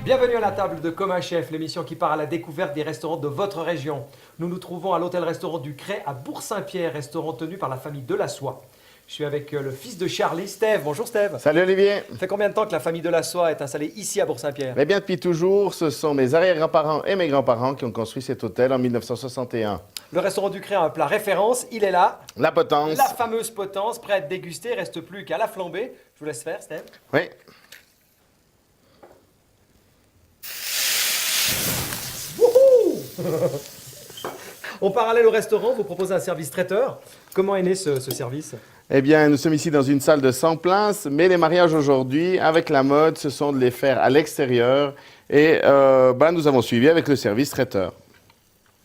Bienvenue à la table de Comme un chef, l'émission qui part à la découverte des restaurants de votre région. Nous nous trouvons à l'hôtel-restaurant du Crêt à Bourg-Saint-Pierre, restaurant tenu par la famille Delassoy. Je suis avec le fils de Charlie, Steve. Bonjour Steve. Salut Olivier. Ça fait combien de temps que la famille Delassoy est installée ici à Bourg-Saint-Pierre? Eh bien, depuis toujours, ce sont mes arrière-grands-parents et mes grands-parents qui ont construit cet hôtel en 1961. Le restaurant du Crêt a un plat référence, il est là. La potence. La fameuse potence, prête à être dégustée, reste plus qu'à la flamber. Je vous laisse faire, Steve. Oui. En parallèle au restaurant, vous proposez un service traiteur. Comment est né ce service? Eh bien, nous sommes ici dans une salle de 100 places, mais les mariages aujourd'hui, avec la mode, ce sont de les faire à l'extérieur. Et nous avons suivi avec le service traiteur.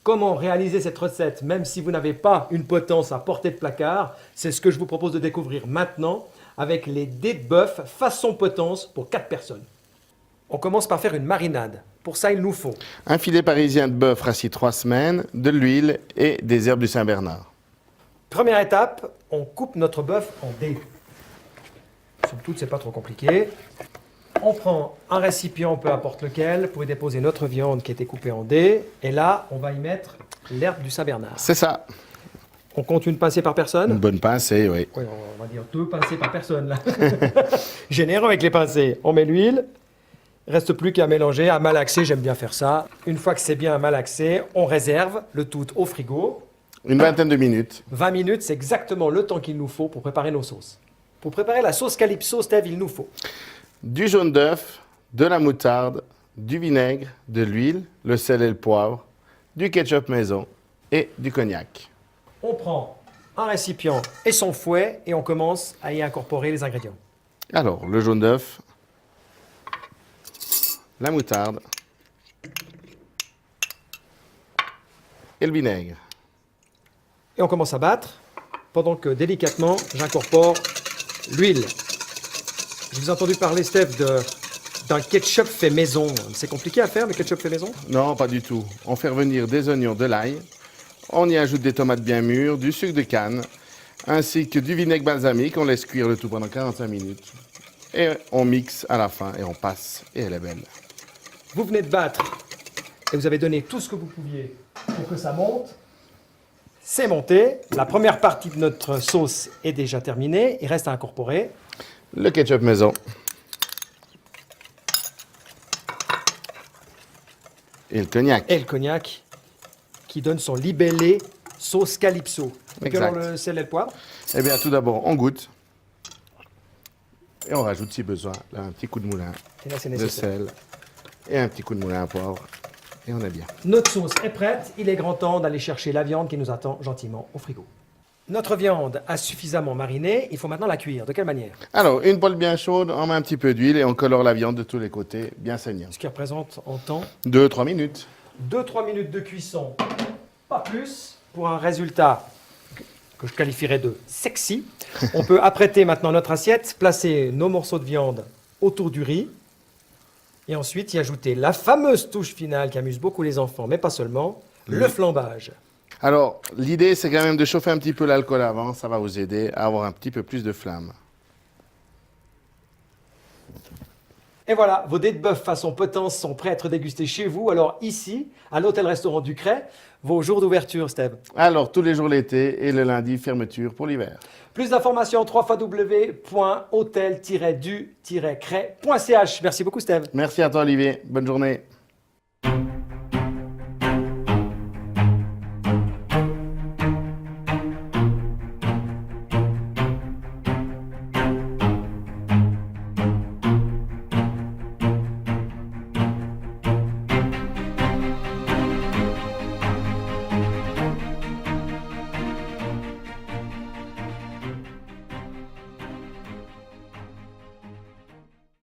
Comment réaliser cette recette, même si vous n'avez pas une potence à portée de placard? C'est ce que je vous propose de découvrir maintenant avec les dés de bœuf façon potence pour 4 personnes. On commence par faire une marinade. Pour ça, il nous faut Un filet parisien de bœuf rassis 3 semaines, de l'huile et des herbes du Saint-Bernard. Première étape, on coupe notre bœuf en dés. Somme toute, c'est pas trop compliqué. On prend un récipient, peu importe lequel. Vous pouvez déposer notre viande qui a été coupée en dés. Et là, on va y mettre l'herbe du Saint-Bernard. C'est ça. On compte une pincée par personne? Une bonne pincée, oui. Oui, on va dire 2 pincées par personne, là. Généreux avec les pincées. On met l'huile. Reste plus qu'à mélanger, à malaxer, j'aime bien faire ça. Une fois que c'est bien malaxé, on réserve le tout au frigo. Une vingtaine de minutes. 20 minutes, c'est exactement le temps qu'il nous faut pour préparer nos sauces. Pour préparer la sauce Calypso, Steve, il nous faut Du jaune d'œuf, de la moutarde, du vinaigre, de l'huile, le sel et le poivre, du ketchup maison et du cognac. On prend un récipient et son fouet et on commence à y incorporer les ingrédients. Alors, le jaune d'œuf, la moutarde et le vinaigre. Et on commence à battre pendant que délicatement j'incorpore l'huile. Je vous ai entendu parler, Steph, d'un ketchup fait maison. C'est compliqué à faire, le ketchup fait maison? Non, pas du tout. On fait revenir des oignons, de l'ail, on y ajoute des tomates bien mûres, du sucre de canne, ainsi que du vinaigre balsamique. On laisse cuire le tout pendant 45 minutes. Et on mixe à la fin et on passe. Et elle est belle. Vous venez de battre et vous avez donné tout ce que vous pouviez pour que ça monte. C'est monté. La première partie de notre sauce est déjà terminée. Il reste à incorporer le ketchup maison. Et le cognac. Et le cognac qui donne son libellé sauce Calypso. Et puis alors le sel et le poivre. Eh bien, tout d'abord, on goûte. Et on rajoute, si besoin, là, un petit coup de moulin Et là, c'est de nécessaire. sel et un petit coup de moulin à poivre. Et on est bien. Notre sauce est prête. Il est grand temps d'aller chercher la viande qui nous attend gentiment au frigo. Notre viande a suffisamment mariné. Il faut maintenant la cuire. De quelle manière? Alors, une poêle bien chaude, on met un petit peu d'huile et on colore la viande de tous les côtés, bien saignant. Ce qui représente en temps 2-3 minutes. 2-3 minutes de cuisson, pas plus, pour un résultat que je qualifierais de sexy. On peut apprêter maintenant notre assiette, placer nos morceaux de viande autour du riz et ensuite y ajouter la fameuse touche finale qui amuse beaucoup les enfants, mais pas seulement, le flambage. Alors, l'idée, c'est quand même de chauffer un petit peu l'alcool avant. Ça va vous aider à avoir un petit peu plus de flamme. Et voilà, vos dés de bœuf façon potence sont prêts à être dégustés chez vous. Alors ici, à l'hôtel-restaurant du Crêt, vos jours d'ouverture, Steve. Alors, tous les jours l'été et le lundi, fermeture pour l'hiver. Plus d'informations, www.hotel-du-crêt.ch. Merci beaucoup, Steve. Merci à toi, Olivier. Bonne journée.